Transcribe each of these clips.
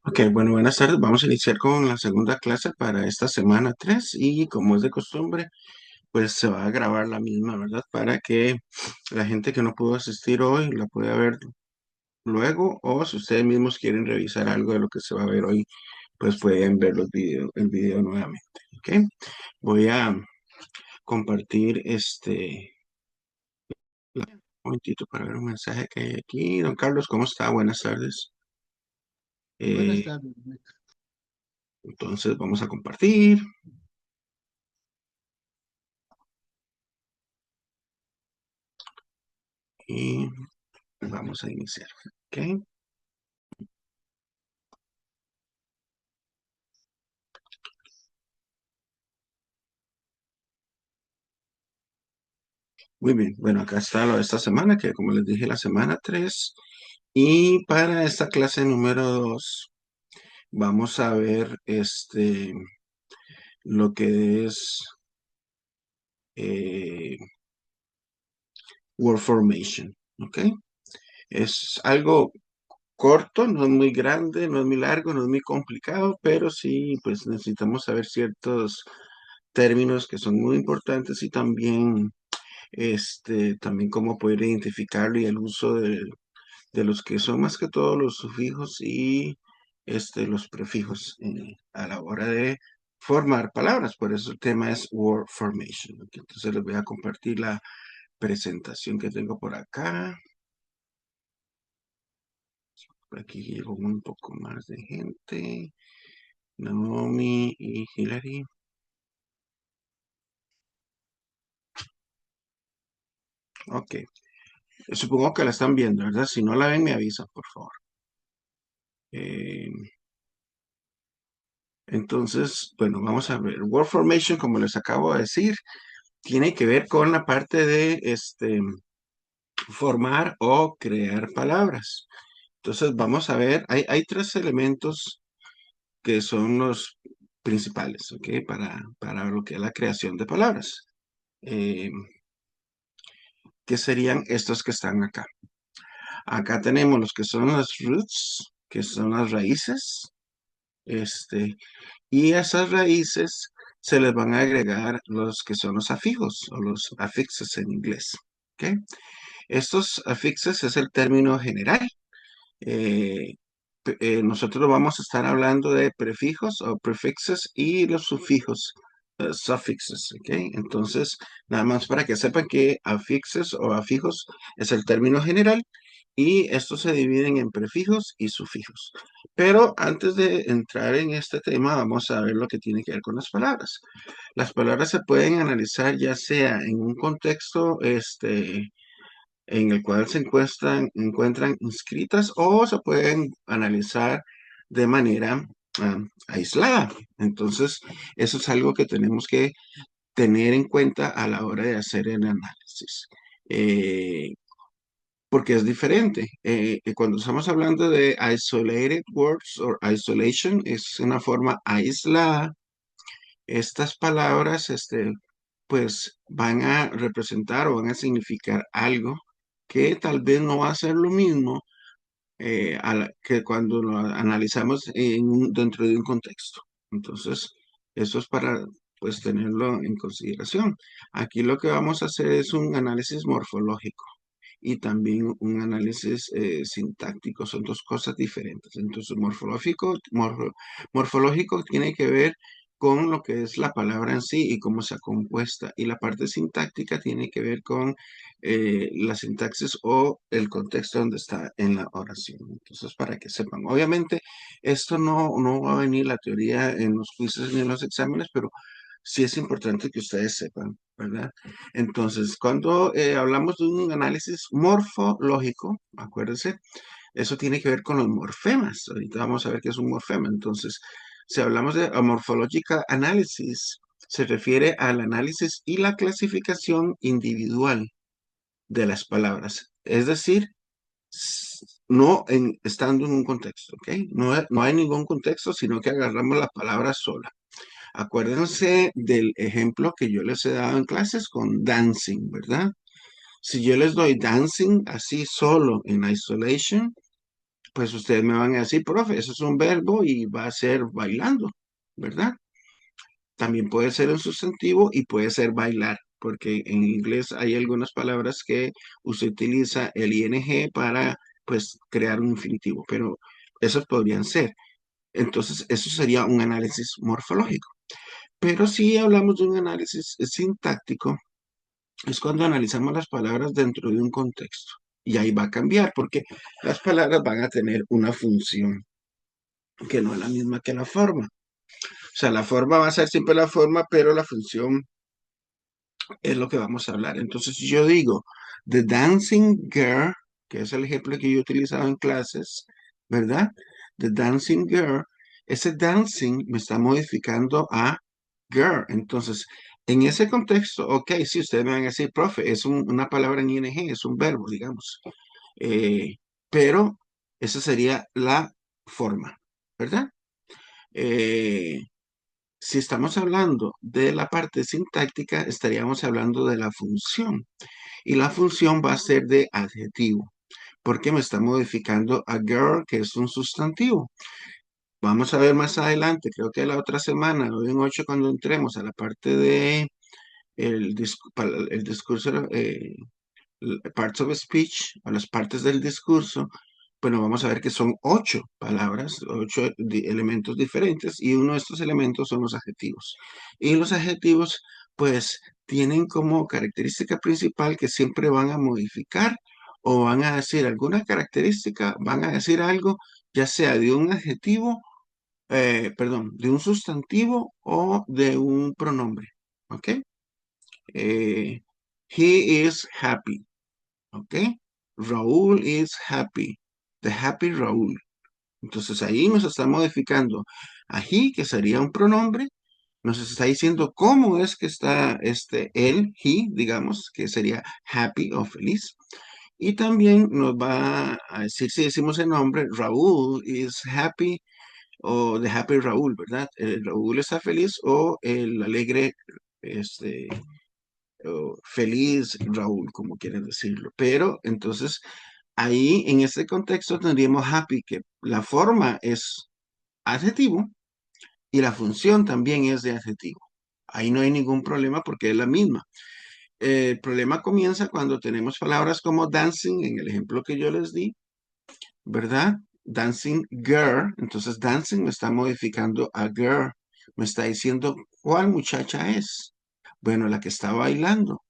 Ok, bueno, buenas tardes. Vamos a iniciar con la segunda clase para esta semana 3 y como es de costumbre, pues se va a grabar la misma, ¿verdad? Para que la gente que no pudo asistir hoy la pueda ver luego o si ustedes mismos quieren revisar algo de lo que se va a ver hoy, pues pueden ver el video nuevamente, ¿ok? Voy a compartir un momentito para ver un mensaje que hay aquí. Don Carlos, ¿cómo está? Buenas tardes. Buenas Eh, tardes. entonces vamos a compartir y vamos a iniciar. ¿Ok? Muy bien. Bueno, acá está lo de esta semana, que como les dije, la semana 3. Y para esta clase número 2 vamos a ver lo que es eh, word formation. ¿Ok? Es algo corto, no es muy grande, no es muy largo, no es muy complicado, pero sí, pues necesitamos saber ciertos términos que son muy importantes y también cómo poder identificarlo y el uso de los que son más que todo los sufijos y los prefijos a la hora de formar palabras. Por eso el tema es word formation. ¿Ok? Entonces les voy a compartir la presentación que tengo por acá. Por aquí llegó un poco más de gente. Naomi y Hilary. Ok. Supongo que la están viendo, ¿verdad? Si no la ven, me avisan, por favor. Eh, entonces, bueno, vamos a ver. Word formation, como les acabo de decir, tiene que ver con la parte de formar o crear palabras. Entonces, vamos a ver, hay tres elementos que son los principales, ¿ok? Para lo que es la creación de palabras. Eh, que serían estos que están acá. Acá tenemos los que son las roots, que son las raíces, este, y a esas raíces se les van a agregar los que son los afijos o los affixes en inglés, ¿ok? Estos afixes es el término general. Eh, nosotros vamos a estar hablando de prefijos o prefixes y los sufijos, suffixes, ¿ok? Entonces, nada más para que sepan que afixes o afijos es el término general y estos se dividen en prefijos y sufijos. Pero antes de entrar en este tema, vamos a ver lo que tiene que ver con las palabras. Las palabras se pueden analizar ya sea en un contexto, en el cual se encuentran inscritas o se pueden analizar de manera aislada. Entonces, eso es algo que tenemos que tener en cuenta a la hora de hacer el análisis. Eh, Porque es diferente. Cuando estamos hablando de isolated words o isolation, es una forma aislada. Estas palabras, pues van a representar o van a significar algo que tal vez no va a ser lo mismo que cuando lo analizamos dentro de un contexto. Entonces, eso es para pues tenerlo en consideración. Aquí lo que vamos a hacer es un análisis morfológico y también un análisis sintáctico. Son dos cosas diferentes. Entonces, morfológico tiene que ver con lo que es la palabra en sí y cómo se ha compuesta. Y la parte sintáctica tiene que ver con la sintaxis o el contexto donde está en la oración. Entonces, para que sepan, obviamente, esto no va a venir la teoría en los quizzes ni en los exámenes, pero sí es importante que ustedes sepan, ¿verdad? Entonces, cuando hablamos de un análisis morfológico, acuérdense, eso tiene que ver con los morfemas. Ahorita vamos a ver qué es un morfema. Entonces, si hablamos de a morphological analysis, se refiere al análisis y la clasificación individual de las palabras. Es decir, estando en un contexto, ¿ok? No hay ningún contexto, sino que agarramos la palabra sola. Acuérdense del ejemplo que yo les he dado en clases con dancing, ¿verdad? Si yo les doy dancing así solo en isolation, pues ustedes me van a decir, profe, eso es un verbo y va a ser bailando, ¿verdad? También puede ser un sustantivo y puede ser bailar, porque en inglés hay algunas palabras que usted utiliza el ing para, pues, crear un infinitivo, pero esos podrían ser. Entonces, eso sería un análisis morfológico. Pero si hablamos de un análisis sintáctico, es cuando analizamos las palabras dentro de un contexto. Y ahí va a cambiar, porque las palabras van a tener una función que no es la misma que la forma. O sea, la forma va a ser siempre la forma, pero la función es lo que vamos a hablar. Entonces, si yo digo, The Dancing Girl, que es el ejemplo que yo he utilizado en clases, ¿verdad? The Dancing Girl, ese dancing me está modificando a girl. Entonces, en ese contexto, ok, sí, ustedes me van a decir, profe, es una palabra en ing, es un verbo, digamos. Eh, pero esa sería la forma, ¿verdad? Eh, si estamos hablando de la parte sintáctica, estaríamos hablando de la función. Y la función va a ser de adjetivo, porque me está modificando a girl, que es un sustantivo. Vamos a ver más adelante, creo que la otra semana, o en 8, cuando entremos a la parte de el discurso, parts of speech, o las partes del discurso, bueno, vamos a ver que son 8 palabras, 8 elementos diferentes, y uno de estos elementos son los adjetivos. Y los adjetivos, pues, tienen como característica principal que siempre van a modificar o van a decir alguna característica, van a decir algo, ya sea de un adjetivo, perdón, de un sustantivo o de un pronombre. ¿Ok? Eh, he is happy. ¿Ok? Raúl is happy. The happy Raúl. Entonces ahí nos está modificando a he, que sería un pronombre, nos está diciendo cómo es que está él, he, digamos, que sería happy o feliz. Y también nos va a decir, si decimos el nombre, Raúl is happy o the happy Raúl, ¿verdad? El Raúl está feliz o el alegre, este, o feliz Raúl, como quieren decirlo. Pero entonces ahí en este contexto tendríamos happy, que la forma es adjetivo y la función también es de adjetivo. Ahí no hay ningún problema porque es la misma. El problema comienza cuando tenemos palabras como dancing, en el ejemplo que yo les di, ¿verdad? Dancing girl. Entonces dancing me está modificando a girl. Me está diciendo cuál muchacha es. Bueno, la que está bailando.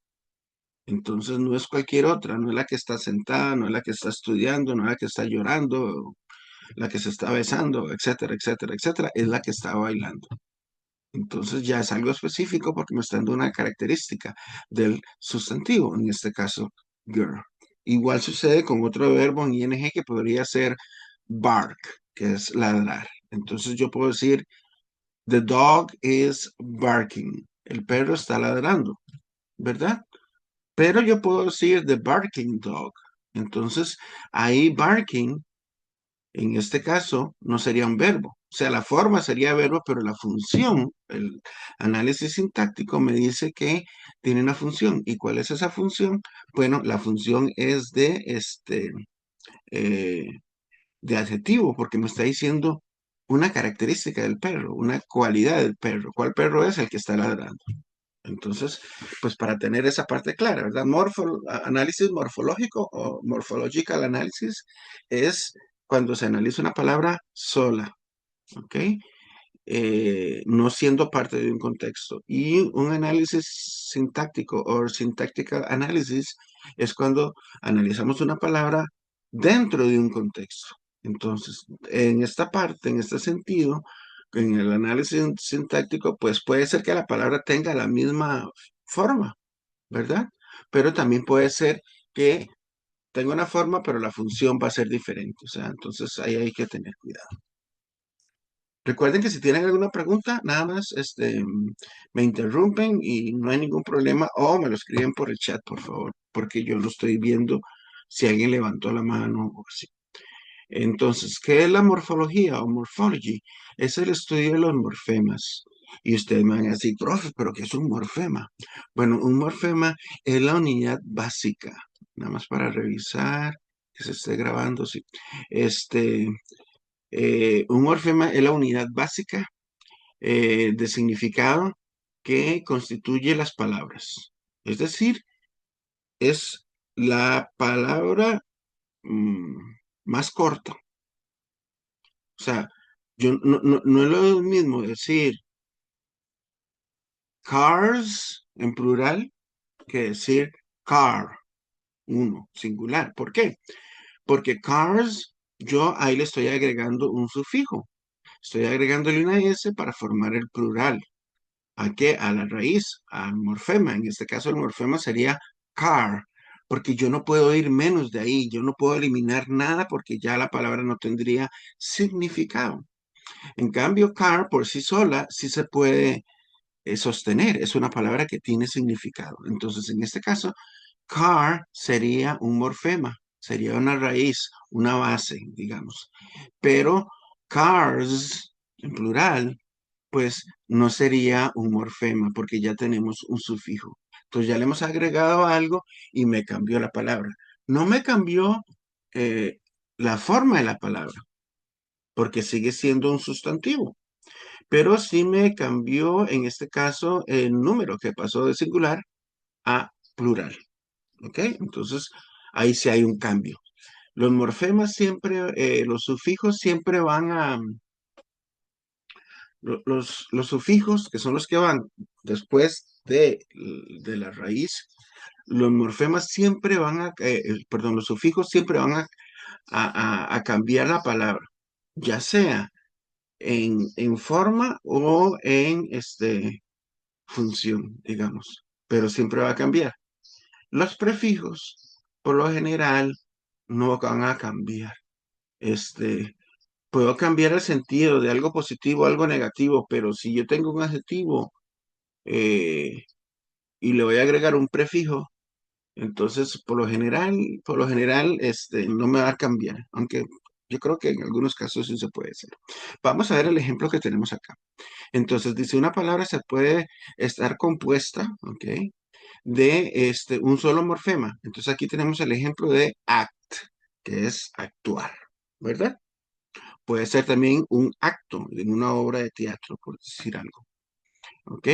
Entonces no es cualquier otra, no es la que está sentada, no es la que está estudiando, no es la que está llorando, la que se está besando, etcétera, etcétera, etcétera, es la que está bailando. Entonces ya es algo específico porque me está dando una característica del sustantivo, en este caso, girl. Igual sucede con otro verbo en ing que podría ser bark, que es ladrar. Entonces yo puedo decir, the dog is barking. El perro está ladrando, ¿verdad? Pero yo puedo decir the barking dog. Entonces, ahí barking, en este caso, no sería un verbo. O sea, la forma sería verbo, pero la función, el análisis sintáctico me dice que tiene una función. ¿Y cuál es esa función? Bueno, la función es eh, de adjetivo, porque me está diciendo una característica del perro, una cualidad del perro. ¿Cuál perro es el que está ladrando? Entonces, pues para tener esa parte clara, ¿verdad? Análisis morfológico o morphological analysis es cuando se analiza una palabra sola, ¿ok? No siendo parte de un contexto. Y un análisis sintáctico o syntactical analysis es cuando analizamos una palabra dentro de un contexto. Entonces, en esta parte, en este sentido, en el análisis sintáctico, pues puede ser que la palabra tenga la misma forma, ¿verdad? Pero también puede ser que tenga una forma, pero la función va a ser diferente. O sea, entonces ahí hay que tener cuidado. Recuerden que si tienen alguna pregunta, nada más me interrumpen y no hay ningún problema o me lo escriben por el chat, por favor, porque yo lo estoy viendo si alguien levantó la mano o así. Entonces, ¿qué es la morfología o morphology? Es el estudio de los morfemas. Y ustedes me van a decir, profe, ¿pero qué es un morfema? Bueno, un morfema es la unidad básica. Nada más para revisar. que se esté grabando, sí. Este, un morfema es la unidad básica de significado que constituye las palabras. Es decir, es la palabra mm, más corta. O sea, yo no es lo mismo decir cars en plural que decir car, uno, singular. ¿Por qué? Porque cars, yo ahí le estoy agregando un sufijo. Estoy agregándole una S para formar el plural. ¿A qué? A la raíz, al morfema. En este caso, el morfema sería car, porque yo no puedo ir menos de ahí. Yo no puedo eliminar nada porque ya la palabra no tendría significado. En cambio, car por sí sola sí se puede sostener. Es una palabra que tiene significado. Entonces, en este caso, car sería un morfema, sería una raíz, una base, digamos. Pero cars, en plural, pues no sería un morfema porque ya tenemos un sufijo. Entonces ya le hemos agregado algo y me cambió la palabra. No me cambió eh, la forma de la palabra porque sigue siendo un sustantivo, pero sí me cambió en este caso el número que pasó de singular a plural. ¿Ok? Entonces ahí sí hay un cambio. Los morfemas siempre, los sufijos siempre van a, los sufijos, que son los que van después de la raíz, los morfemas siempre van a, perdón, los sufijos siempre van a cambiar la palabra, ya sea en forma o en función, digamos, pero siempre va a cambiar. Los prefijos, por lo general, no van a cambiar. Este, Puedo cambiar el sentido de algo positivo a algo negativo, pero si yo tengo un adjetivo eh, y le voy a agregar un prefijo, entonces por lo general, no me va a cambiar, aunque yo creo que en algunos casos sí se puede hacer. Vamos a ver el ejemplo que tenemos acá. Entonces dice, una palabra se puede estar compuesta, ¿ok? De un solo morfema. Entonces aquí tenemos el ejemplo de act, que es actuar, ¿verdad? Puede ser también un acto en una obra de teatro, por decir algo. ¿Ok?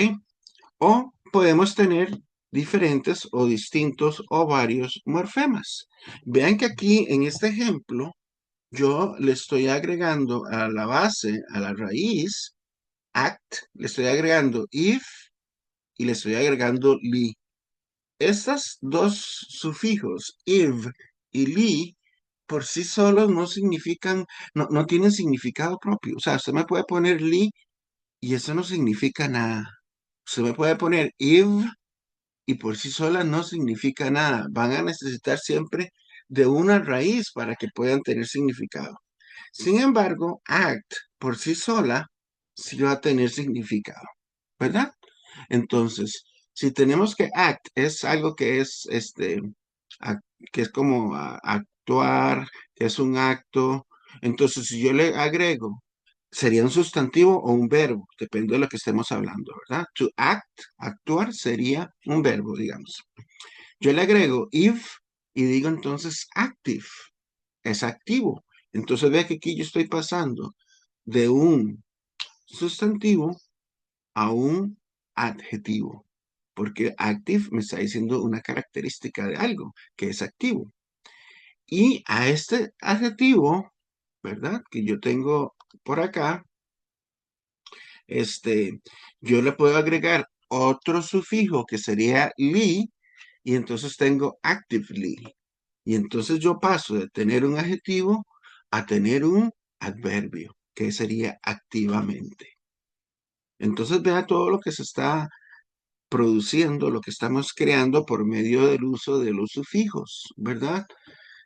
O podemos tener diferentes o distintos o varios morfemas. Vean que aquí en este ejemplo yo le estoy agregando a la base, a la raíz, act, le estoy agregando if y le estoy agregando li. Estas dos sufijos, if y li, por sí solos no significan, no tienen significado propio. O sea, usted me puede poner li y eso no significa nada. Usted me puede poner if y por sí sola no significa nada. Van a necesitar siempre de una raíz para que puedan tener significado. Sin embargo, act por sí sola sí va a tener significado, ¿verdad? Entonces, si tenemos que act es algo que es ac- que es como actuar, que es un acto. Entonces, si yo le agrego, sería un sustantivo o un verbo, depende de lo que estemos hablando, ¿verdad? To act, actuar, sería un verbo, digamos. Yo le agrego if y digo entonces active, es activo. Entonces ve que aquí yo estoy pasando de un sustantivo a un adjetivo, porque active me está diciendo una característica de algo que es activo. Y a este adjetivo, ¿verdad? Que yo tengo por acá, este, yo le puedo agregar otro sufijo que sería li, y entonces tengo actively. Y entonces yo paso de tener un adjetivo a tener un adverbio, que sería activamente. Entonces vea todo lo que se está produciendo, lo que estamos creando por medio del uso de los sufijos, ¿verdad?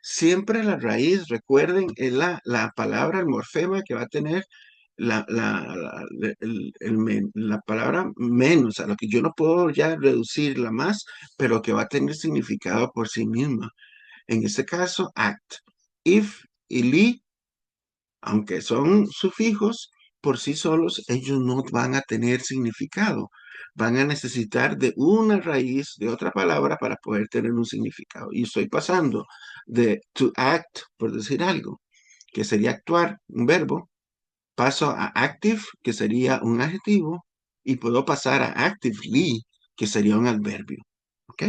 Siempre la raíz, recuerden, es la palabra, el morfema que va a tener la palabra menos, a lo que yo no puedo ya reducirla más, pero que va a tener significado por sí misma. En este caso, act. If y li, aunque son sufijos, por sí solos, ellos no van a tener significado. Van a necesitar de una raíz, de otra palabra, para poder tener un significado. Y estoy pasando de to act, por decir algo, que sería actuar, un verbo, paso a active, que sería un adjetivo, y puedo pasar a actively, que sería un adverbio. ¿Ok?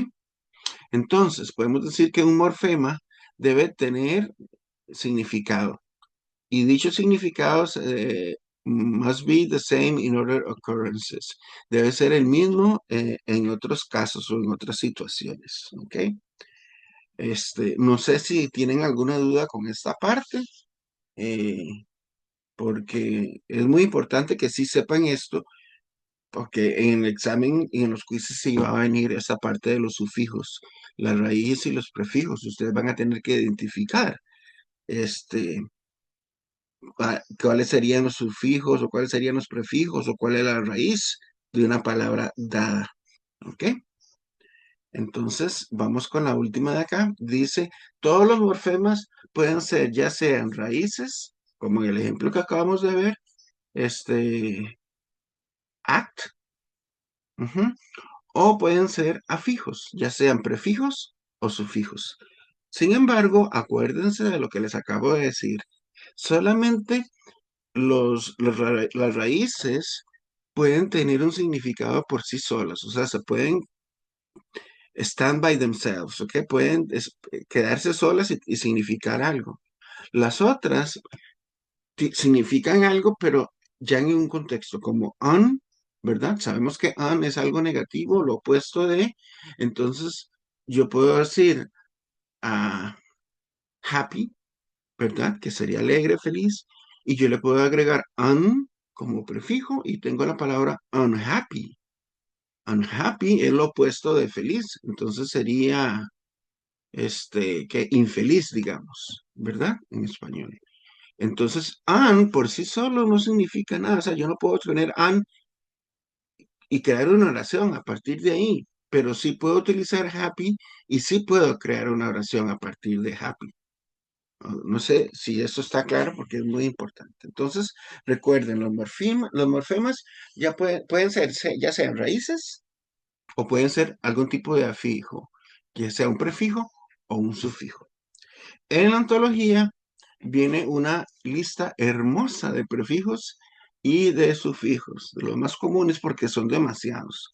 Entonces, podemos decir que un morfema debe tener significado. Y dichos significados must be the same in other occurrences. Debe ser el mismo en otros casos o en otras situaciones. ¿Ok? No sé si tienen alguna duda con esta parte, eh, porque es muy importante que sí sepan esto, porque en el examen y en los quizzes sí va a venir esa parte de los sufijos, las raíces y los prefijos. Ustedes van a tener que identificar este, cuáles serían los sufijos o cuáles serían los prefijos o cuál es la raíz de una palabra dada. ¿Ok? Entonces, vamos con la última de acá. Dice, todos los morfemas pueden ser ya sean raíces, como en el ejemplo que acabamos de ver, act, ujú, o pueden ser afijos, ya sean prefijos o sufijos. Sin embargo, acuérdense de lo que les acabo de decir. Solamente las raíces pueden tener un significado por sí solas, o sea, se pueden stand by themselves, ¿ok? Pueden quedarse solas y significar algo. Las otras significan algo, pero ya en un contexto como un, ¿verdad? Sabemos que un es algo negativo, lo opuesto de, entonces yo puedo decir happy, ¿verdad? Que sería alegre, feliz, y yo le puedo agregar un como prefijo y tengo la palabra unhappy. Unhappy es lo opuesto de feliz, entonces sería, que infeliz, digamos, ¿verdad? En español. Entonces, un por sí solo no significa nada, o sea, yo no puedo tener un y crear una oración a partir de ahí, pero sí puedo utilizar happy y sí puedo crear una oración a partir de happy. No sé si eso está claro porque es muy importante. Entonces, recuerden, los morfemas ya pueden ser, ya sean raíces o pueden ser algún tipo de afijo, que sea un prefijo o un sufijo. En la ontología viene una lista hermosa de prefijos y de sufijos, de los más comunes porque son demasiados.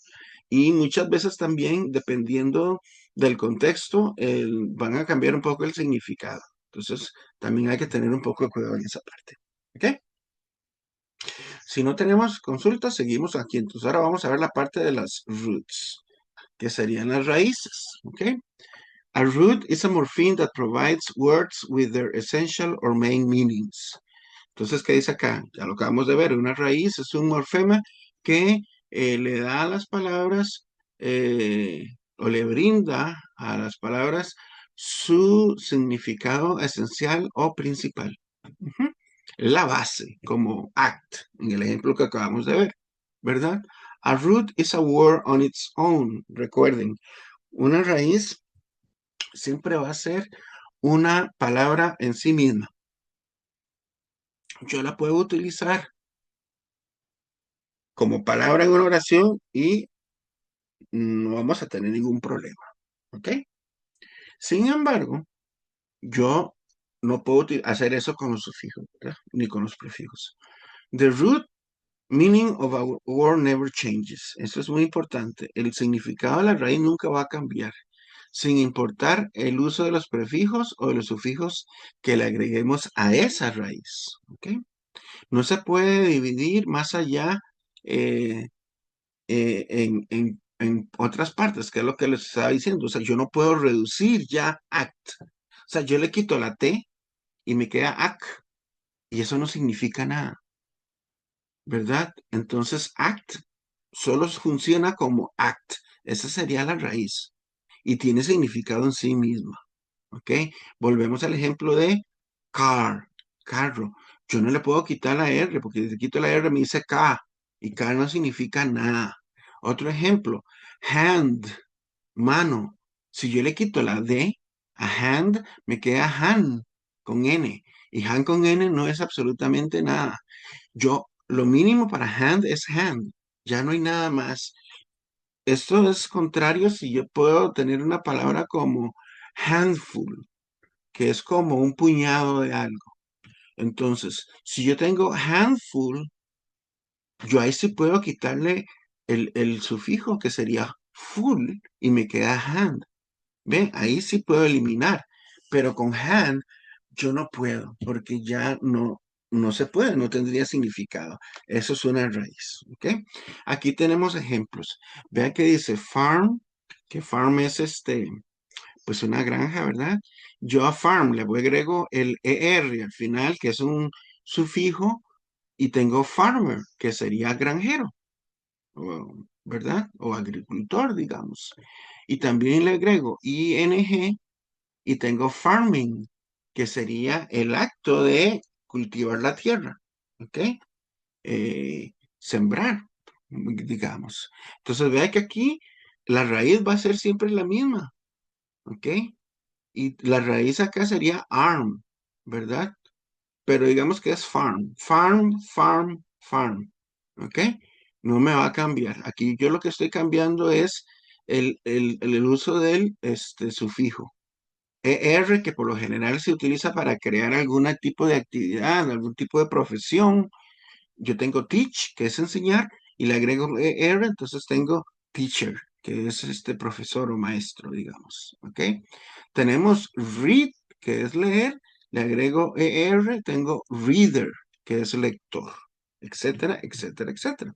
Y muchas veces también, dependiendo del contexto, van a cambiar un poco el significado. Entonces, también hay que tener un poco de cuidado en esa parte. ¿Ok? Si no tenemos consultas, seguimos aquí. Entonces, ahora vamos a ver la parte de las roots, que serían las raíces. ¿Ok? A root is a morpheme that provides words with their essential or main meanings. Entonces, ¿qué dice acá? Ya lo acabamos de ver. Una raíz es un morfema que le da a las palabras o le brinda a las palabras su significado esencial o principal. Ujú. La base, como act, en el ejemplo que acabamos de ver, ¿verdad? A root is a word on its own. Recuerden, una raíz siempre va a ser una palabra en sí misma. Yo la puedo utilizar como palabra en una oración y no vamos a tener ningún problema. ¿Ok? Sin embargo, yo no puedo hacer eso con los sufijos, ¿verdad? Ni con los prefijos. The root meaning of a word never changes. Eso es muy importante. El significado de la raíz nunca va a cambiar, sin importar el uso de los prefijos o de los sufijos que le agreguemos a esa raíz. ¿Ok? No se puede dividir más allá eh, en otras partes, que es lo que les estaba diciendo. O sea, yo no puedo reducir ya act. O sea, yo le quito la T y me queda act, y eso no significa nada, ¿verdad? Entonces, act solo funciona como act. Esa sería la raíz y tiene significado en sí misma, ¿ok? Volvemos al ejemplo de car, carro. Yo no le puedo quitar la R porque si le quito la R me dice K y K no significa nada. Otro ejemplo, hand, mano. Si yo le quito la D a hand, me queda hand con N. Y hand con N no es absolutamente nada. Yo lo mínimo para hand es hand. Ya no hay nada más. Esto es contrario si yo puedo tener una palabra como handful, que es como un puñado de algo. Entonces, si yo tengo handful, yo ahí sí puedo quitarle el sufijo que sería full y me queda hand. ¿Ven? Ahí sí puedo eliminar, pero con hand yo no puedo, porque ya no se puede, no tendría significado. Eso es una raíz, ¿ok? Aquí tenemos ejemplos. Vean que dice farm, que farm es pues una granja, ¿verdad? Yo a farm le voy agrego el ER al final, que es un sufijo, y tengo farmer, que sería granjero, ¿verdad? O agricultor, digamos. Y también le agrego ING y tengo farming, que sería el acto de cultivar la tierra, ¿ok? Sembrar, digamos. Entonces vea que aquí la raíz va a ser siempre la misma, ¿ok? Y la raíz acá sería arm, ¿verdad? Pero digamos que es farm, farm, farm, farm, ¿ok? No me va a cambiar. Aquí yo lo que estoy cambiando es el uso del sufijo. ER, que por lo general se utiliza para crear algún tipo de actividad, algún tipo de profesión. Yo tengo teach, que es enseñar, y le agrego ER, entonces tengo teacher, que es este profesor o maestro, digamos. ¿Ok? Tenemos read, que es leer, le agrego ER, tengo reader, que es lector, etcétera, etcétera, etcétera.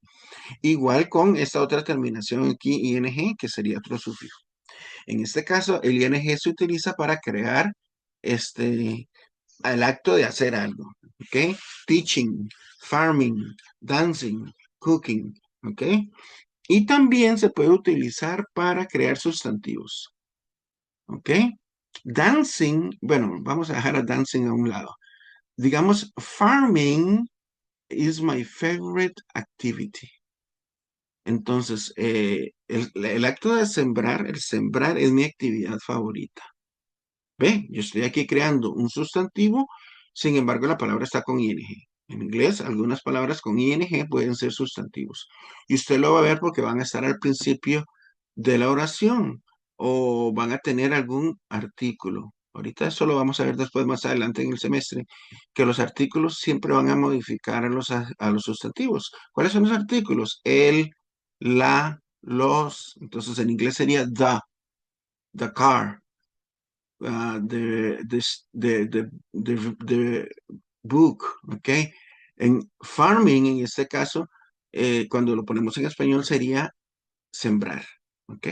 Igual con esta otra terminación aquí, ING, que sería otro sufijo. En este caso, el ING se utiliza para crear el acto de hacer algo, ¿ok? Teaching, farming, dancing, cooking, ¿ok? Y también se puede utilizar para crear sustantivos, ¿ok? Dancing, bueno, vamos a dejar a dancing a un lado. Digamos, farming is my favorite activity. Entonces, el acto de sembrar, el sembrar es mi actividad favorita. Ve, yo estoy aquí creando un sustantivo, sin embargo la palabra está con ing. En inglés, algunas palabras con ing pueden ser sustantivos. Y usted lo va a ver porque van a estar al principio de la oración o van a tener algún artículo. Ahorita eso lo vamos a ver después más adelante en el semestre, que los artículos siempre van a modificar a los sustantivos. ¿Cuáles son los artículos? El, la, los. Entonces en inglés sería the car, the book, ¿ok? En farming, en este caso, cuando lo ponemos en español sería sembrar, ¿ok?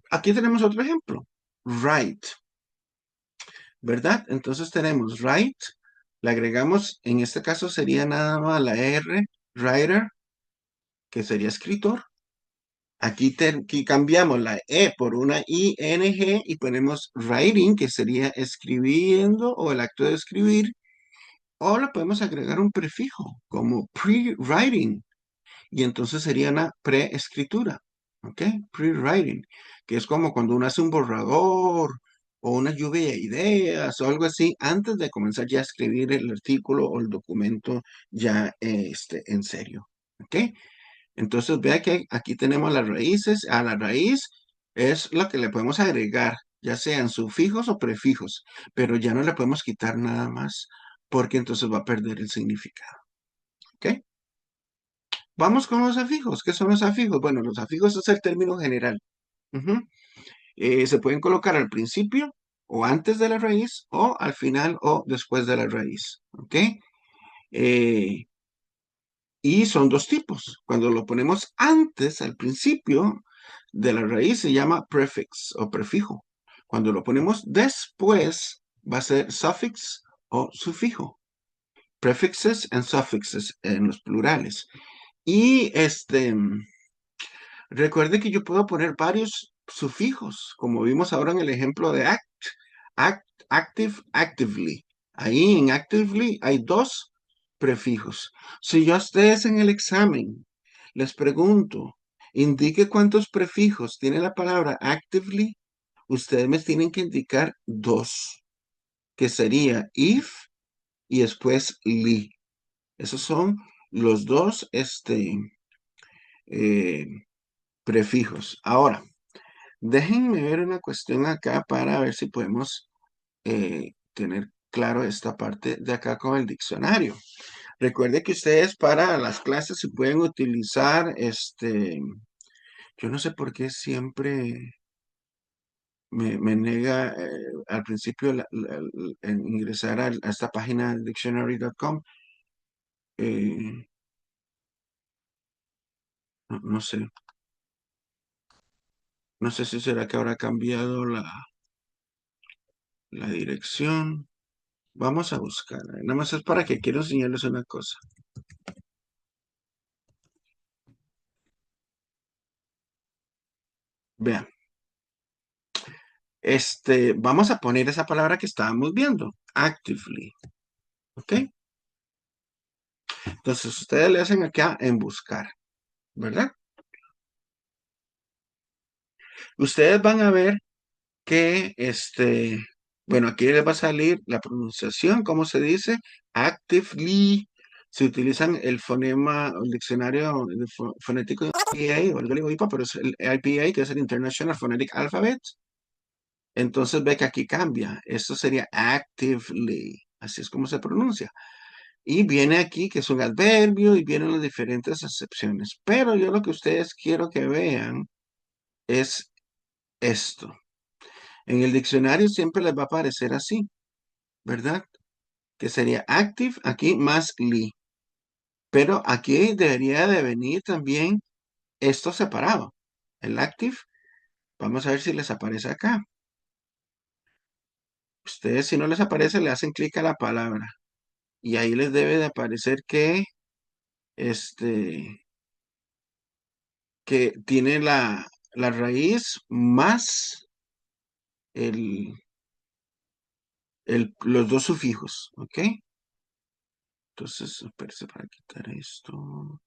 Aquí tenemos otro ejemplo, write, ¿verdad? Entonces tenemos write, le agregamos, en este caso sería nada más la R, writer, que sería escritor. Aquí cambiamos la E por una ING y ponemos writing, que sería escribiendo o el acto de escribir. O le podemos agregar un prefijo como pre-writing y entonces sería una preescritura, ¿ok? Pre-writing, que es como cuando uno hace un borrador o una lluvia de ideas o algo así antes de comenzar ya a escribir el artículo o el documento ya en serio, ¿ok? Entonces vea que aquí tenemos las raíces. A la raíz es lo que le podemos agregar, ya sean sufijos o prefijos, pero ya no le podemos quitar nada más porque entonces va a perder el significado. ¿Ok? Vamos con los afijos. ¿Qué son los afijos? Bueno, los afijos es el término general. Ujú. Se pueden colocar al principio o antes de la raíz o al final o después de la raíz. ¿Ok? Eh, Y son dos tipos. Cuando lo ponemos antes, al principio de la raíz, se llama prefix o prefijo. Cuando lo ponemos después, va a ser suffix o sufijo. Prefixes and suffixes en los plurales. Y recuerde que yo puedo poner varios sufijos, como vimos ahora en el ejemplo de act. Act, active, actively. Ahí en actively hay dos prefijos. Si yo a ustedes en el examen les pregunto, indique cuántos prefijos tiene la palabra actively, ustedes me tienen que indicar dos, que sería if y después li. Esos son los dos eh, prefijos. Ahora, déjenme ver una cuestión acá para ver si podemos tener claro esta parte de acá con el diccionario. Recuerde que ustedes para las clases se pueden utilizar yo no sé por qué siempre me nega al principio en ingresar a esta página dictionary.com. eh, no sé, no sé si será que habrá cambiado la dirección. Vamos a buscar. Nada más es para que quiero enseñarles una cosa. Vean, vamos a poner esa palabra que estábamos viendo, actively, ¿ok? Entonces ustedes le hacen acá en buscar, ¿verdad? Ustedes van a ver que bueno, aquí les va a salir la pronunciación, ¿cómo se dice? Actively. Se utilizan el fonema, el diccionario fonético IPA, o yo le digo IPA, pero es el IPA, que es el International Phonetic Alphabet. Entonces ve que aquí cambia. Esto sería actively. Así es como se pronuncia. Y viene aquí que es un adverbio y vienen las diferentes acepciones. Pero yo lo que ustedes quiero que vean es esto. En el diccionario siempre les va a aparecer así, ¿verdad? Que sería active aquí más li. Pero aquí debería de venir también esto separado. El active, vamos a ver si les aparece acá. Ustedes si no les aparece le hacen clic a la palabra. Y ahí les debe de aparecer este, que tiene la raíz más los dos sufijos, ¿ok? Entonces, espérese para quitar esto.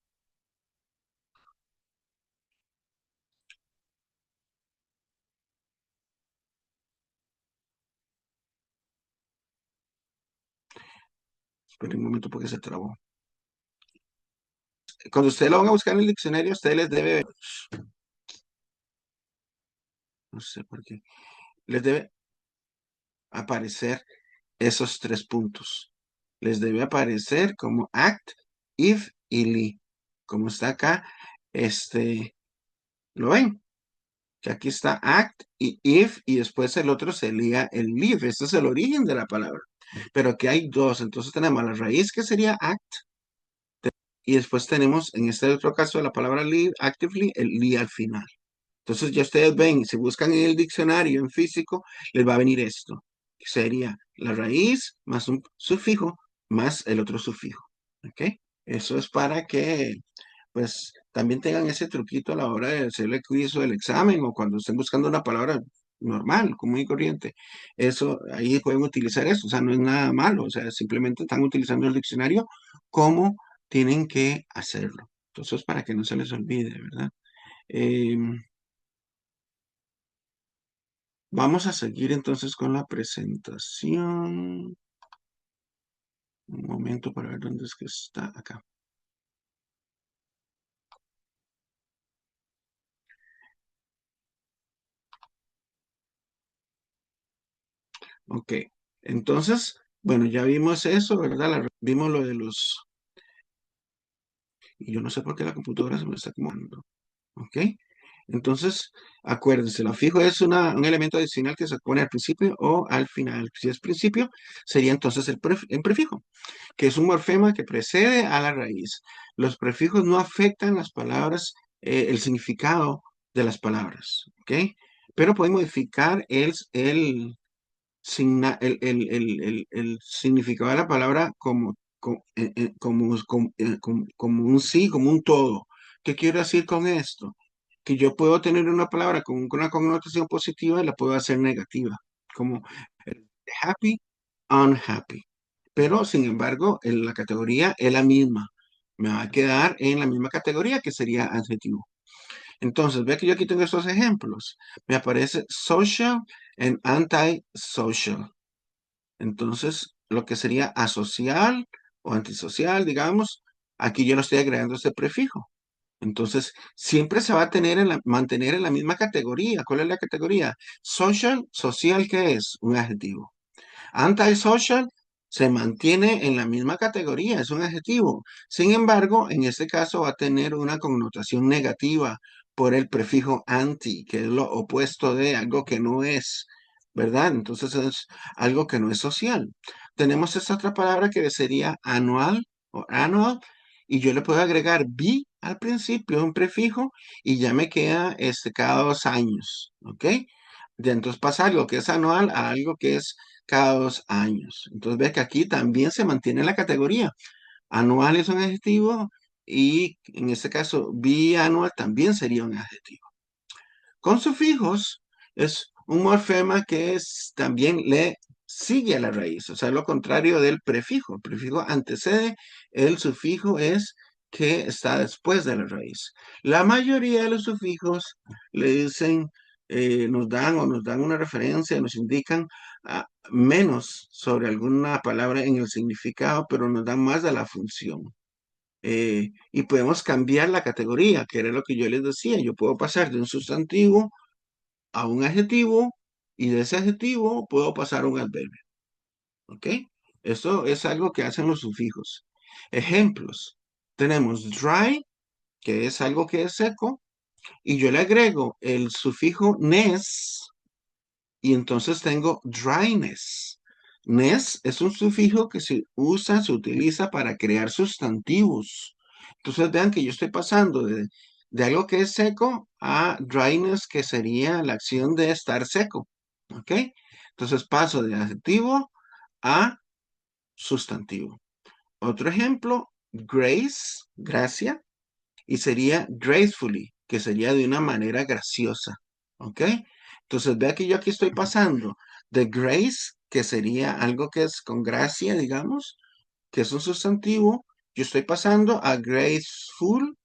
Esperen un momento porque se trabó. Cuando usted lo van a buscar en el diccionario, usted les debe, no sé por qué, les debe aparecer esos tres puntos. Les debe aparecer como act, if y li. Como está acá, ¿lo ven? Que aquí está act y if y después el otro sería el live. Este es el origen de la palabra. Pero aquí hay dos. Entonces tenemos la raíz que sería act y después tenemos en este otro caso la palabra live, actively, el li al final. Entonces ya ustedes ven, si buscan en el diccionario en físico, les va a venir esto. Que sería la raíz más un sufijo más el otro sufijo. ¿Ok? Eso es para que pues también tengan ese truquito a la hora de hacer el quiz o el examen o cuando estén buscando una palabra normal, común y corriente. Eso, ahí pueden utilizar eso, o sea, no es nada malo, o sea, simplemente están utilizando el diccionario como tienen que hacerlo. Entonces, para que no se les olvide, ¿verdad? Vamos a seguir entonces con la presentación. Un momento para ver dónde es que está acá. Ok, entonces, bueno, ya vimos eso, ¿verdad? Vimos lo de los... Y yo no sé por qué la computadora se me está acomodando. ¿Ok? Entonces, acuérdense, la fijo es un elemento adicional que se pone al principio o al final. Si es principio, sería entonces el prefijo, que es un morfema que precede a la raíz. Los prefijos no afectan las palabras, el significado de las palabras, ¿ok? Pero pueden modificar el significado de la palabra como un sí, como un todo. ¿Qué quiero decir con esto? Que yo puedo tener una palabra con una connotación positiva y la puedo hacer negativa, como happy, unhappy. Pero, sin embargo, la categoría es la misma. Me va a quedar en la misma categoría que sería adjetivo. Entonces, ve que yo aquí tengo estos ejemplos. Me aparece social and antisocial. Entonces, lo que sería asocial o antisocial, digamos, aquí yo no estoy agregando ese prefijo. Entonces, siempre se va a mantener en la misma categoría. ¿Cuál es la categoría? Social, social, ¿qué es? Un adjetivo. Antisocial se mantiene en la misma categoría, es un adjetivo. Sin embargo, en este caso va a tener una connotación negativa por el prefijo anti, que es lo opuesto de algo que no es, ¿verdad? Entonces es algo que no es social. Tenemos esta otra palabra que sería anual o annual, y yo le puedo agregar be al principio, un prefijo, y ya me queda cada 2 años, ¿ok? De entonces pasa algo que es anual a algo que es cada 2 años. Entonces ve que aquí también se mantiene la categoría. Anual es un adjetivo y en este caso bianual también sería un adjetivo. Con sufijos es un morfema que también le sigue a la raíz, o sea, lo contrario del prefijo. El prefijo antecede, el sufijo es que está después de la raíz. La mayoría de los sufijos le dicen, nos dan una referencia, nos indican menos sobre alguna palabra en el significado, pero nos dan más de la función. Y podemos cambiar la categoría, que era lo que yo les decía. Yo puedo pasar de un sustantivo a un adjetivo y de ese adjetivo puedo pasar a un adverbio. ¿Ok? Eso es algo que hacen los sufijos. Ejemplos. Tenemos dry, que es algo que es seco, y yo le agrego el sufijo ness y entonces tengo dryness. Ness es un sufijo que se utiliza para crear sustantivos. Entonces vean que yo estoy pasando de algo que es seco a dryness, que sería la acción de estar seco. ¿Ok? Entonces paso de adjetivo a sustantivo. Otro ejemplo, grace, gracia, y sería gracefully, que sería de una manera graciosa. ¿Ok? Entonces, vea que yo aquí estoy pasando de grace, que sería algo que es con gracia, digamos, que es un sustantivo. Yo estoy pasando a graceful,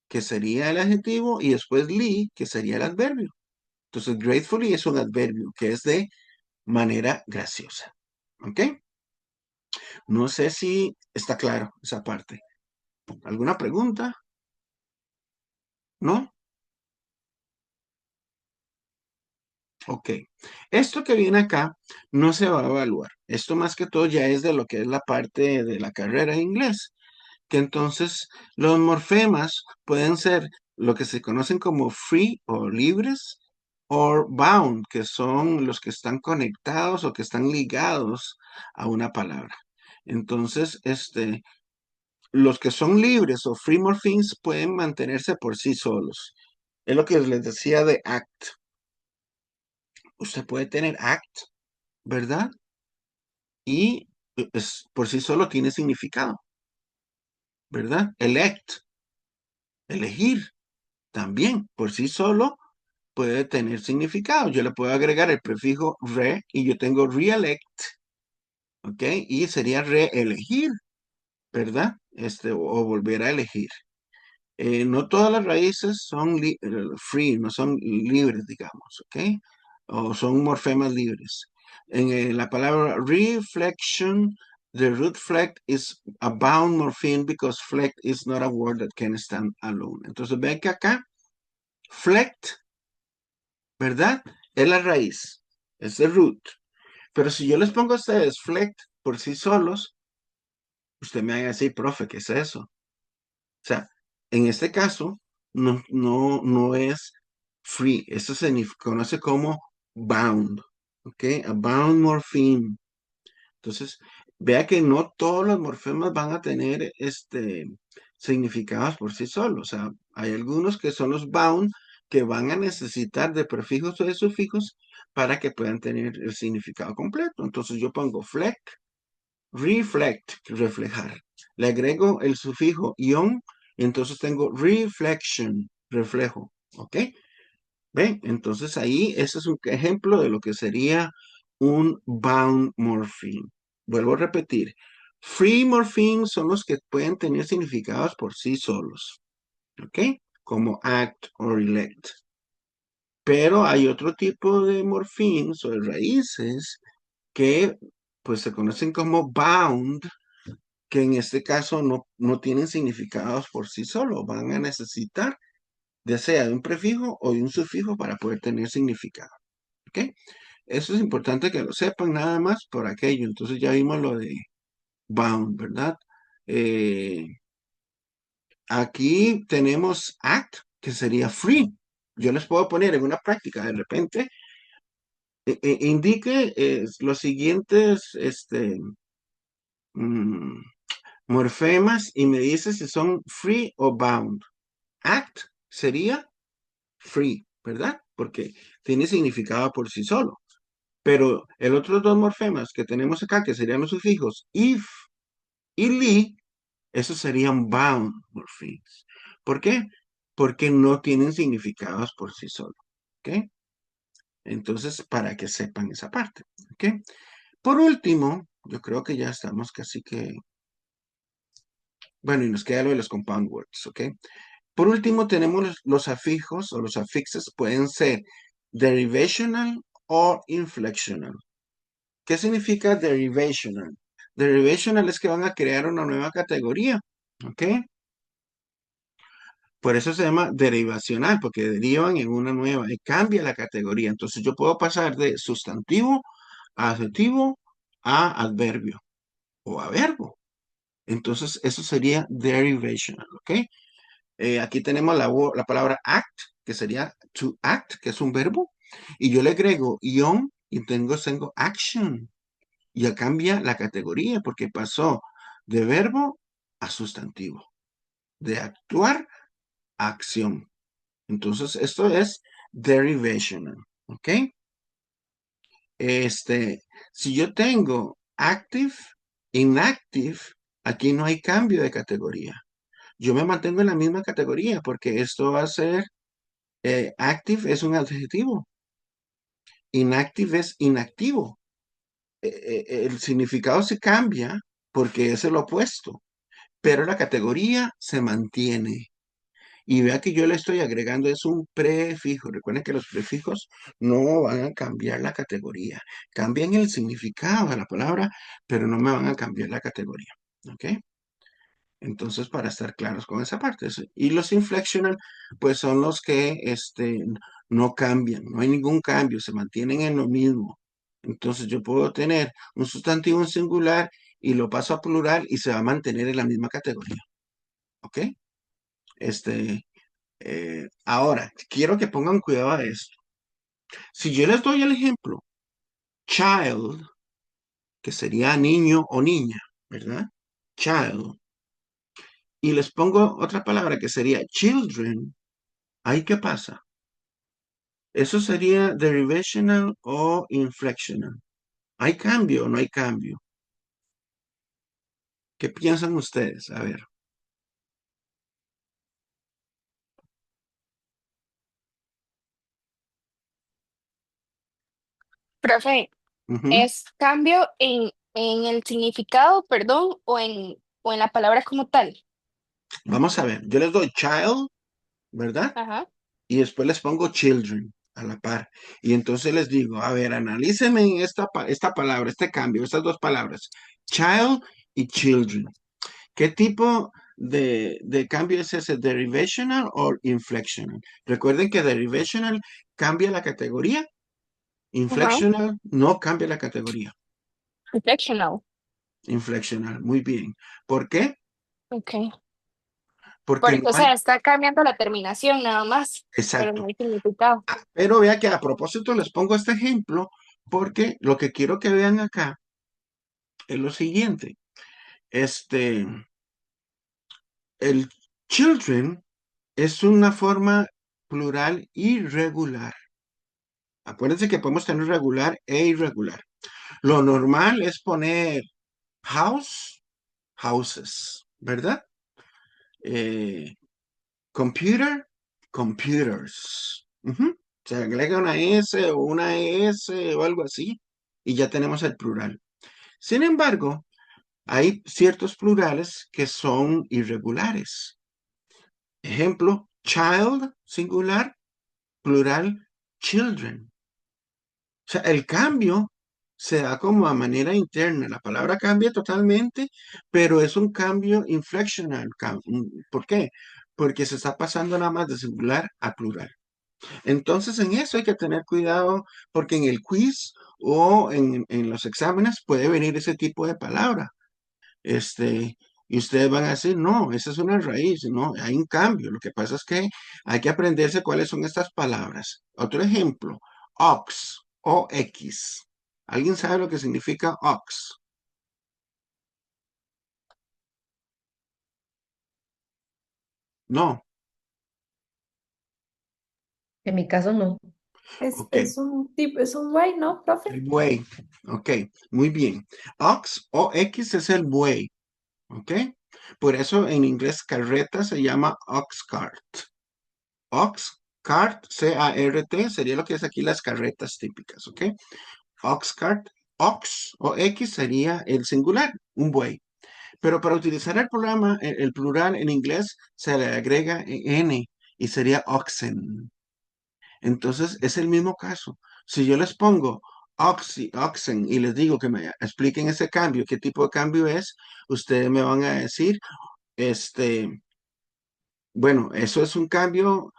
que sería el adjetivo, y después ly, que sería el adverbio. Entonces, gracefully es un adverbio que es de manera graciosa. ¿Ok? No sé si está claro esa parte. ¿Alguna pregunta? ¿No? Ok. Esto que viene acá no se va a evaluar. Esto más que todo ya es de lo que es la parte de la carrera de inglés. Que entonces los morfemas pueden ser lo que se conocen como free o libres o bound, que son los que están conectados o que están ligados a una palabra. Entonces, los que son libres o free morphemes pueden mantenerse por sí solos. Es lo que les decía de act. Usted puede tener act, ¿verdad? Y por sí solo tiene significado, ¿verdad? Elect, elegir, también por sí solo puede tener significado. Yo le puedo agregar el prefijo re y yo tengo reelect, ¿ok? Y sería reelegir, ¿verdad? O volver a elegir. No todas las raíces son free, no son libres, digamos, ¿ok? O son morfemas libres. En la palabra reflection, the root flect is a bound morpheme because flect is not a word that can stand alone. Entonces ven que acá, flect, ¿verdad? Es la raíz, es el root. Pero si yo les pongo a ustedes flect por sí solos, usted me va a decir, profe, ¿qué es eso? O sea, en este caso, no es free. Esto se conoce como bound. ¿Ok? A bound morpheme. Entonces, vea que no todos los morfemas van a tener significados por sí solos. O sea, hay algunos que son los bound que van a necesitar de prefijos o de sufijos para que puedan tener el significado completo. Entonces, yo pongo fleck, reflect, reflejar. Le agrego el sufijo ion y entonces tengo reflection, reflejo. ¿Ok? ¿Ven? Entonces ahí ese es un ejemplo de lo que sería un bound morpheme. Vuelvo a repetir. Free morphemes son los que pueden tener significados por sí solos. ¿Ok? Como act o elect. Pero hay otro tipo de morphemes o de raíces que pues se conocen como bound, que en este caso no tienen significados por sí solos, van a necesitar ya sea de un prefijo o de un sufijo para poder tener significado. ¿Ok? Eso es importante que lo sepan nada más por aquello. Entonces ya vimos lo de bound, ¿verdad? Eh, Aquí tenemos act, que sería free. Yo les puedo poner en una práctica de repente, indique los siguientes mm, morfemas y me dice si son free o bound. Act sería free, ¿verdad? Porque tiene significado por sí solo. Pero el otros dos morfemas que tenemos acá, que serían los sufijos if y li, esos serían bound morphemes. ¿Por qué? Porque no tienen significados por sí solos. ¿Ok? Entonces, para que sepan esa parte. ¿Ok? Por último, yo creo que ya estamos casi que... Bueno, y nos queda lo de los compound words. ¿Ok? Por último, tenemos los afijos o los afixes pueden ser derivational o inflectional. ¿Qué significa derivational? Derivational es que van a crear una nueva categoría, ¿ok? Por eso se llama derivacional, porque derivan en una nueva y cambia la categoría. Entonces yo puedo pasar de sustantivo a adjetivo a adverbio o a verbo. Entonces eso sería derivational, ¿ok? Aquí tenemos la palabra act, que sería to act, que es un verbo, y yo le agrego ion y tengo action. Ya cambia la categoría porque pasó de verbo a sustantivo, de actuar a acción. Entonces, esto es derivational, ¿ok? Si yo tengo active, inactive, aquí no hay cambio de categoría. Yo me mantengo en la misma categoría porque esto va a ser, active es un adjetivo, inactive es inactivo. El significado se cambia porque es el opuesto, pero la categoría se mantiene. Y vea que yo le estoy agregando es un prefijo. Recuerden que los prefijos no van a cambiar la categoría. Cambian el significado de la palabra, pero no me van a cambiar la categoría. ¿Ok? Entonces, para estar claros con esa parte. Y los inflectional, pues son los que no cambian, no hay ningún cambio, se mantienen en lo mismo. Entonces, yo puedo tener un sustantivo en singular y lo paso a plural y se va a mantener en la misma categoría. ¿Ok? Este, Ahora, quiero que pongan cuidado a esto. Si yo les doy el ejemplo, child, que sería niño o niña, ¿verdad? Child. Y les pongo otra palabra que sería children, ¿ahí qué pasa? Eso sería derivational o inflectional. ¿Hay cambio o no hay cambio? ¿Qué piensan ustedes? A ver. Profe, Ujú. ¿es cambio en el significado, perdón, o en la palabra como tal? Vamos a ver. Yo les doy child, ¿verdad? Ajá, Y después les pongo children a la par. Y entonces les digo, a ver, analícenme esta palabra, este cambio, estas dos palabras, child y children. ¿Qué tipo de cambio es ese? ¿Derivational o inflectional? Recuerden que derivational cambia la categoría, ajá, inflectional no cambia la categoría. reflectional. Inflectional, muy bien. ¿Por qué? Ok. Porque Porque, no o hay, sea, está cambiando la terminación nada más, pero no exacto. hay significado. Pero vea que a propósito les pongo este ejemplo porque lo que quiero que vean acá es lo siguiente. Este, el children es una forma plural irregular. Acuérdense que podemos tener regular e irregular. Lo normal es poner house, houses, ¿verdad? Eh, computer, computers. Ujú. Se agrega una S o una ES o algo así y ya tenemos el plural. Sin embargo, hay ciertos plurales que son irregulares. Ejemplo, child, singular, plural, children. O sea, el cambio se da como a manera interna. La palabra cambia totalmente, pero es un cambio inflectional. ¿Por qué? Porque se está pasando nada más de singular a plural. Entonces, en eso hay que tener cuidado porque en el quiz o en los exámenes puede venir ese tipo de palabra. Y ustedes van a decir, no, esa es una raíz, no, hay un cambio. Lo que pasa es que hay que aprenderse cuáles son estas palabras. Otro ejemplo, ox, O-X. ¿Alguien sabe lo que significa ox? No, En mi caso no. ok. Es un tipo, es un güey, ¿no, profe? El buey, ok, muy bien. Ox, O-X es el buey, ok. Por eso en inglés carreta se llama ox cart. Ox cart, C-A-R-T, sería lo que es aquí las carretas típicas, ¿ok? Ox cart, ox o X sería el singular, un buey. Pero para utilizar el programa, el plural en inglés, se le agrega N y sería oxen. Entonces es el mismo caso. Si yo les pongo oxen y les digo que me expliquen ese cambio, qué tipo de cambio es, ustedes me van a decir, este, bueno, eso es un cambio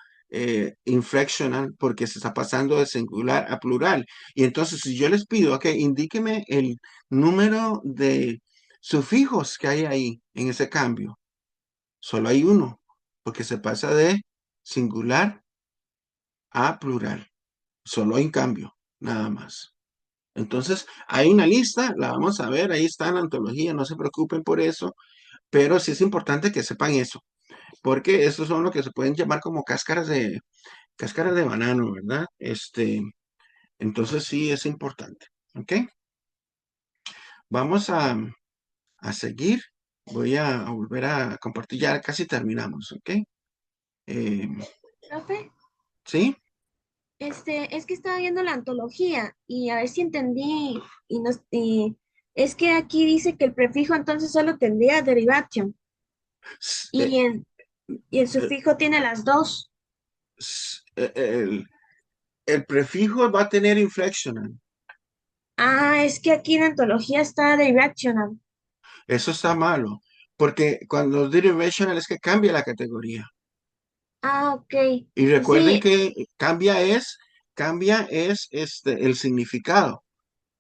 inflectional porque se está pasando de singular a plural. Y entonces, si yo les pido, ok, indíqueme el número de sufijos que hay ahí en ese cambio. Solo hay uno, porque se pasa de singular a plural. Solo hay un cambio, nada más. Entonces, hay una lista, la vamos a ver, ahí está en la antología, no se preocupen por eso, pero sí es importante que sepan eso porque estos son lo que se pueden llamar como cáscaras de banano, ¿verdad? Entonces sí es importante, ¿ok? Vamos a seguir. Voy a volver a compartir, ya casi terminamos, ¿ok? Eh, Profe, ¿Sí? es que estaba viendo la antología y a ver si entendí. Y es que aquí dice que el prefijo entonces solo tendría derivación S- y, en, y el eh, sufijo tiene las dos. el prefijo va a tener inflectional. Ah, es que aquí en la antología está derivational. Eso está malo, porque cuando es derivational es que cambia la categoría. Ah, ok. Y recuerden Sí, que cambia es el significado.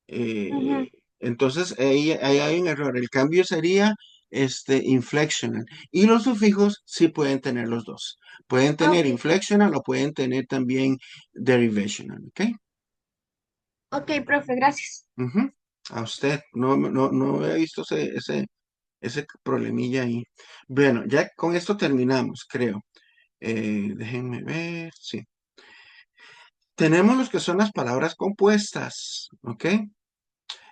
ujú. Eh, entonces, ahí hay un error. El cambio sería inflectional. Y los sufijos sí pueden tener los dos. Pueden Ah, tener ok. inflectional o pueden tener también derivational. ¿Ok? Ok, profe, gracias. Ujú. A usted. No he visto ese problemilla ahí. Bueno, ya con esto terminamos, creo. Déjenme ver. Sí. Tenemos los que son las palabras compuestas. ¿Ok?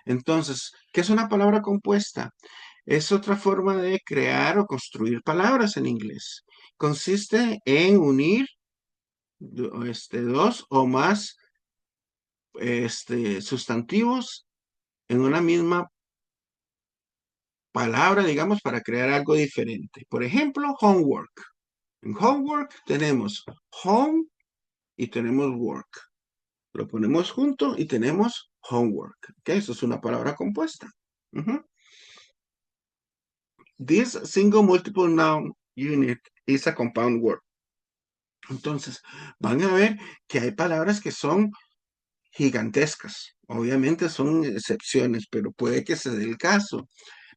Entonces, ¿qué es una palabra compuesta? Es otra forma de crear o construir palabras en inglés. Consiste en unir dos o más sustantivos en una misma palabra, digamos, para crear algo diferente. Por ejemplo, homework. En homework tenemos home y tenemos work. Lo ponemos junto y tenemos homework. ¿Ok? Eso es una palabra compuesta. Ujú. This single multiple noun unit is a compound word. Entonces, van a ver que hay palabras que son gigantescas. Obviamente son excepciones, pero puede que se dé el caso.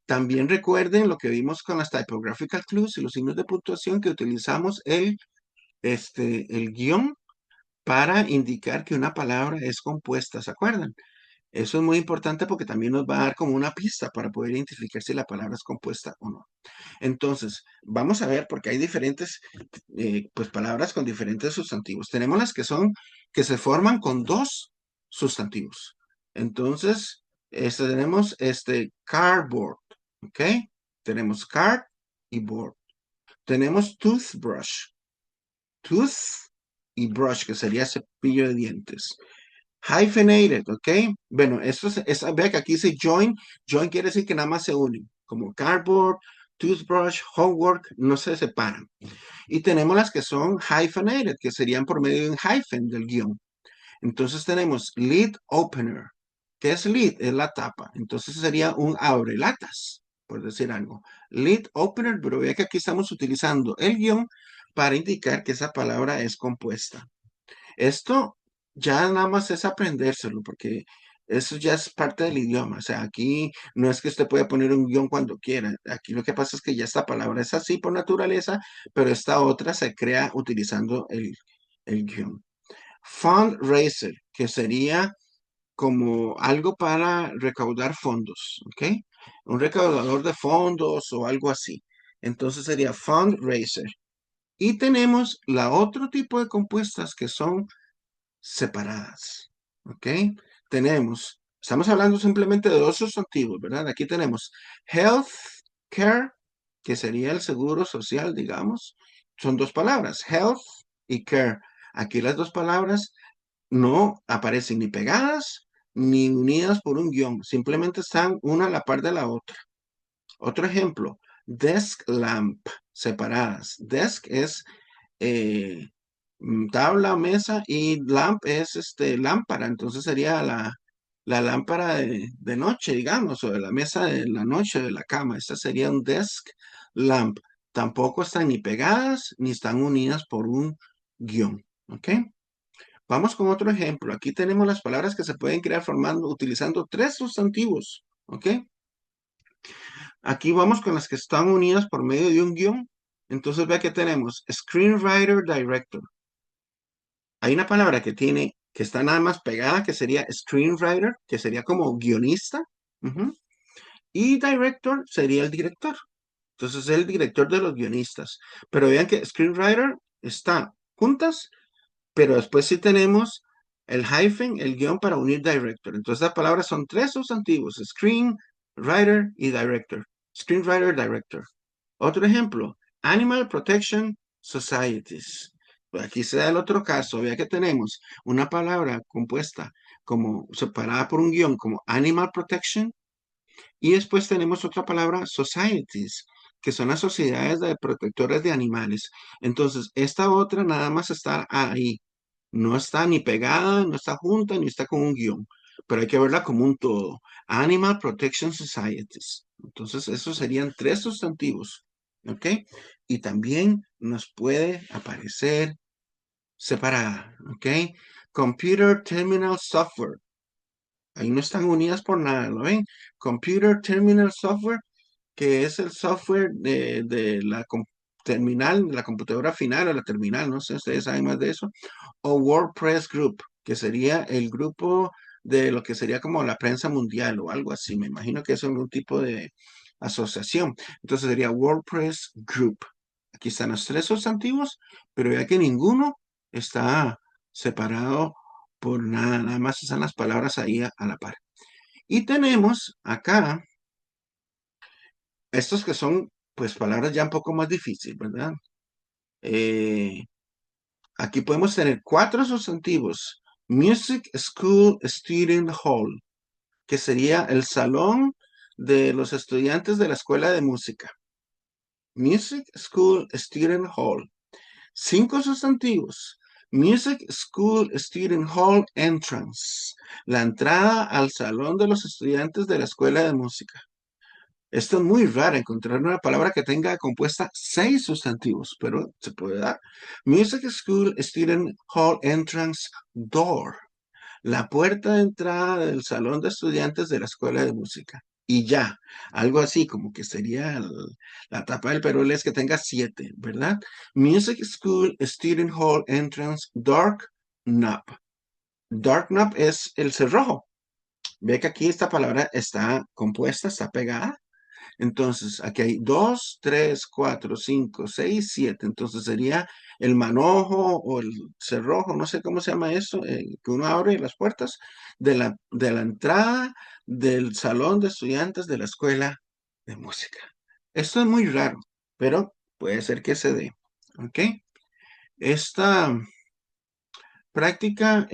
También recuerden lo que vimos con las typographical clues y los signos de puntuación que utilizamos el guión para indicar que una palabra es compuesta, ¿se acuerdan? Eso es muy importante porque también nos va a dar como una pista para poder identificar si la palabra es compuesta o no. Entonces, vamos a ver, porque hay diferentes, pues, palabras con diferentes sustantivos. Tenemos las que se forman con dos sustantivos. Entonces, tenemos cardboard, ¿ok? Tenemos card y board. Tenemos toothbrush, tooth y brush, que sería cepillo de dientes. Hyphenated, ¿ok? Bueno, vea que aquí dice join. Join quiere decir que nada más se unen, como cardboard, toothbrush, homework, no se separan. Y tenemos las que son hyphenated, que serían por medio de un hyphen del guión. Entonces tenemos lid opener, ¿Qué es lid? Es la tapa. Entonces sería un abrelatas, por decir algo. Lid opener, pero vea que aquí estamos utilizando el guión para indicar que esa palabra es compuesta. Esto ya nada más es aprendérselo, porque eso ya es parte del idioma. O sea, aquí no es que usted pueda poner un guión cuando quiera. Aquí lo que pasa es que ya esta palabra es así por naturaleza, pero esta otra se crea utilizando el guión. Fundraiser, que sería como algo para recaudar fondos, ¿ok? Un recaudador de fondos o algo así. Entonces sería fundraiser. Y tenemos la otro tipo de compuestas que son separadas, ¿ok? Estamos hablando simplemente de dos sustantivos, ¿verdad? Aquí tenemos health care, que sería el seguro social, digamos. Son dos palabras, health y care. Aquí las dos palabras no aparecen ni pegadas ni unidas por un guión, simplemente están una a la par de la otra. Otro ejemplo, desk lamp, separadas. Desk es eh, tabla, mesa y lamp es lámpara, entonces sería la lámpara de noche, digamos, o de la mesa de la noche, de la cama. Esta sería un desk lamp. Tampoco están ni pegadas ni están unidas por un guión, ¿ok? Vamos con otro ejemplo. Aquí tenemos las palabras que se pueden crear utilizando tres sustantivos, ¿ok? Aquí vamos con las que están unidas por medio de un guión. Entonces vea que tenemos screenwriter, director. Hay una palabra que está nada más pegada, que sería screenwriter, que sería como guionista. Ujú. Y director sería el director. Entonces es el director de los guionistas. Pero vean que screenwriter está juntas, pero después sí tenemos el hyphen, el guión para unir director. Entonces las palabras son tres sustantivos, screenwriter y director. Screenwriter, director. Otro ejemplo, Animal Protection Societies. Aquí se da el otro caso, vea que tenemos una palabra compuesta como separada por un guión como Animal Protection y después tenemos otra palabra Societies, que son las sociedades de protectores de animales. Entonces, esta otra nada más está ahí. No está ni pegada, no está junta, ni está con un guión, pero hay que verla como un todo. Animal Protection Societies. Entonces, esos serían tres sustantivos, ¿ok? Y también nos puede aparecer separada, ¿ok? Computer Terminal Software. Ahí no están unidas por nada, ¿lo ven? Computer Terminal Software, que es el software de la terminal, de la computadora final o la terminal, no sé, ustedes saben más de eso. O WordPress Group, que sería el grupo de lo que sería como la prensa mundial o algo así. Me imagino que es algún tipo de asociación. Entonces sería WordPress Group. Aquí están los tres sustantivos, pero ya que ninguno está separado por nada, nada más están las palabras ahí a la par. Y tenemos acá estos que son, pues, palabras ya un poco más difíciles, ¿verdad? Eh, Aquí podemos tener cuatro sustantivos. Music School Student Hall, que sería el salón de los estudiantes de la escuela de música. Music School Student Hall. Cinco sustantivos. Music School Student Hall Entrance. La entrada al salón de los estudiantes de la escuela de música. Esto es muy raro, encontrar una palabra que tenga compuesta seis sustantivos, pero se puede dar. Music School Student Hall Entrance Door. La puerta de entrada del salón de estudiantes de la escuela de música. Y ya, algo así como que sería la tapa del perol es que tenga siete, ¿verdad? Music School Student Hall Entrance Dark Knob. Dark Knob es el cerrojo. Ve que aquí esta palabra está compuesta, está pegada. Entonces, aquí hay 2, 3, 4, 5, 6, 7. Entonces sería el manojo o el cerrojo, no sé cómo se llama eso, que uno abre las puertas de la entrada del salón de estudiantes de la escuela de música. Esto es muy raro, pero puede ser que se dé. ¿Ok? Esta práctica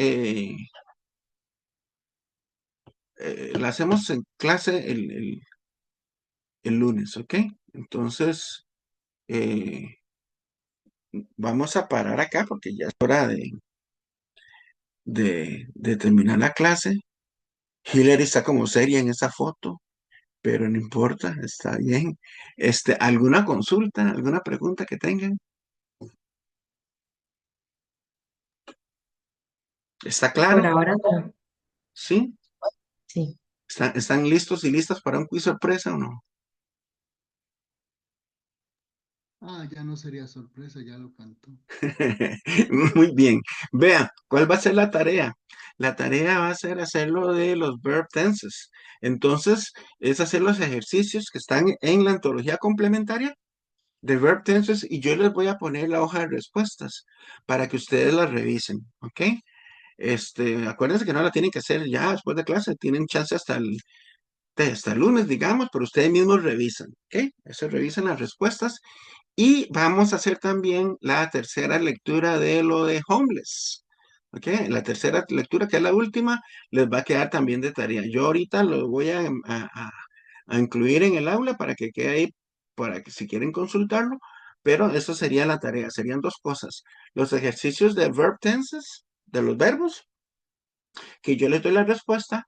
la hacemos en clase el lunes, ¿ok? Entonces, eh, vamos a parar acá porque ya es hora de terminar la clase. Hillary está como seria en esa foto, pero no importa, está bien. ¿Alguna consulta, alguna pregunta que tengan? ¿Está Por claro? ahora no. ¿Sí? Sí. ¿Están listos y listas para un quiz sorpresa o no? Ya no sería sorpresa, ya lo cantó. Muy bien. Vea, ¿cuál va a ser la tarea? La tarea va a ser hacerlo de los verb tenses. Entonces, es hacer los ejercicios que están en la antología complementaria de verb tenses y yo les voy a poner la hoja de respuestas para que ustedes la revisen, ¿ok? Acuérdense que no la tienen que hacer ya después de clase, tienen chance hasta el lunes, digamos, pero ustedes mismos revisan, ¿ok? Eso revisan las respuestas y vamos a hacer también la tercera lectura de lo de Homeless. ¿Ok? La tercera lectura, que es la última, les va a quedar también de tarea. Yo ahorita lo voy a incluir en el aula para que quede ahí, para que si quieren consultarlo, pero eso sería la tarea. Serían dos cosas. Los ejercicios de verb tenses, de los verbos, que yo les doy la respuesta,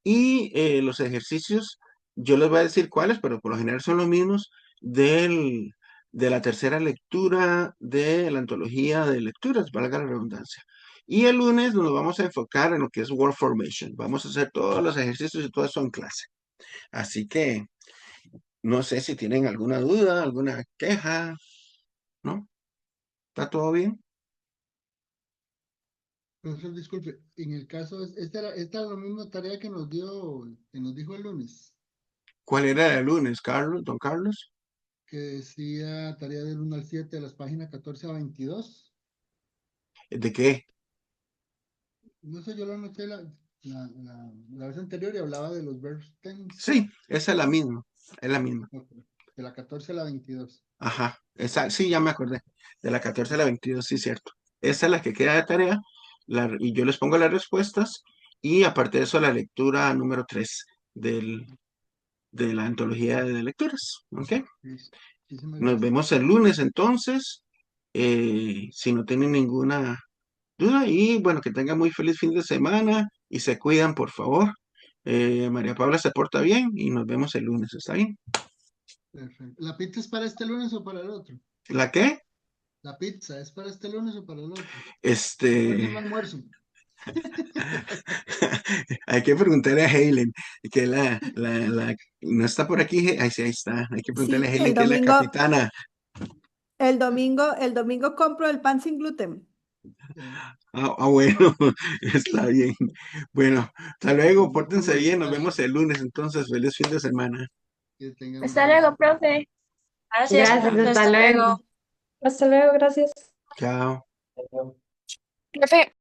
y los ejercicios, yo les voy a decir cuáles, pero por lo general son los mismos de la tercera lectura de la antología de lecturas, valga la redundancia. Y el lunes nos vamos a enfocar en lo que es word formation. Vamos a hacer todos los ejercicios y todo eso en clase. Así que no sé si tienen alguna duda, alguna queja, ¿no? ¿Está todo bien? Profesor, disculpe, en el caso, esta era la misma tarea que nos dijo el lunes, ¿Cuál era el lunes, Carlos, don Carlos? que decía tarea del 1 al 7 de las páginas 14 a 22. ¿De qué? No sé, yo lo anoté la vez anterior y hablaba de los verbs tense. Sí, esa es la misma, es la misma. Ok, de la 14 a la 22. Ajá, sí, ya me acordé. De la 14 a la 22, sí, cierto. Esa es la que queda de tarea, y yo les pongo las respuestas, y aparte de eso, la lectura número 3 de la antología de lecturas. ¿Ok? Listo. Muchísimas Nos gracias. vemos el lunes entonces, si no tienen ninguna duda, y bueno, que tengan muy feliz fin de semana, y se cuidan, por favor. María Paula se porta bien, y nos vemos el lunes, ¿está bien? Perfecto. ¿La pizza es para este lunes o para el otro? ¿La qué? ¿La pizza es para este lunes o para el otro? El Este... próximo almuerzo. Hay que preguntarle a Helen, que no está por aquí. Ahí sí, ahí está. Hay que preguntarle a Sí, Helen, que es la capitana. el domingo compro el pan sin gluten. Bueno, está bien. Bueno, hasta luego, pórtense Muchísimas bien. Nos vemos gracias. el lunes, entonces. Feliz fin de semana. Que tengan un Hasta feliz luego, día. profe. Gracias, Gracias, profe. hasta Hasta luego. luego. Hasta luego, gracias. Chao. Profe,